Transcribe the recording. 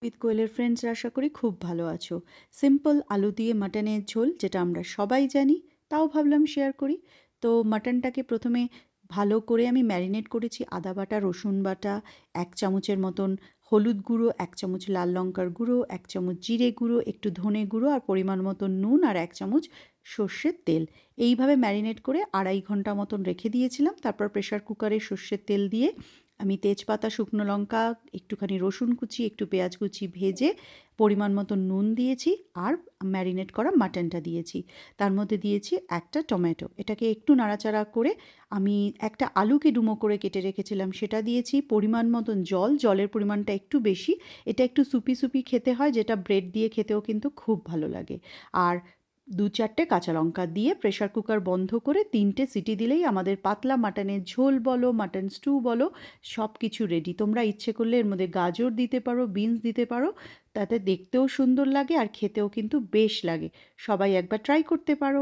With কোয়েলের ফ্রেন্ডসরা আশা করি খুব ভালো আছো। সিম্পল আলু দিয়ে মাটনের ঝোল, যেটা আমরা সবাই জানি, তাও ভাবলাম শেয়ার করি। তো মাটনটাকে প্রথমে ভালো করে আমি ম্যারিনেট করেছি। আদা বাটা, রসুন বাটা, ১ চামচের মতন হলুদ গুঁড়ো, ১ চামচ লাল লঙ্কার গুঁড়ো, ১ চামচ জিরে গুঁড়ো, একটু ধনে গুঁড়ো আর পরিমাণ মতো নুন আর ১ চামচ সর্ষের তেল। এইভাবে ম্যারিনেট করে ২.৫ ঘন্টা মতন রেখে দিয়েছিলাম। তারপর প্রেশার কুকারে সর্ষের তেল দিয়ে আমি তেজপাতা, শুকনো লঙ্কা, একটুখানি রসুন কুচি, একটু পেঁয়াজ কুচি ভেজে পরিমাণ মতো নুন দিয়েছি আর ম্যারিনেট করা মাটনটা দিয়েছি। তার মধ্যে দিয়েছি একটা টমেটো। এটাকে একটু নাড়াচাড়া করে আমি একটা আলুকে ডুমো করে কেটে রেখেছিলাম, সেটা দিয়েছি। পরিমাণ মতন জল, জলের পরিমাণটা একটু বেশি। এটা একটু সুপি সুপি খেতে হয়, যেটা ব্রেড দিয়ে খেতেও কিন্তু খুব ভালো লাগে। আর ২-৪টে কাঁচা লঙ্কা দিয়ে প্রেশার কুকার বন্ধ করে ৩টে সিটি দিলেই আমাদের পাতলা মাটনের ঝোল বলো, মাটন স্টু বলো, সব কিছু রেডি। তোমরা ইচ্ছে করলে এর মধ্যে গাজর দিতে পারো, বিনস দিতে পারো। তাতে দেখতেও সুন্দর লাগে আর খেতেও কিন্তু বেশ লাগে। সবাই একবার ট্রাই করতে পারো।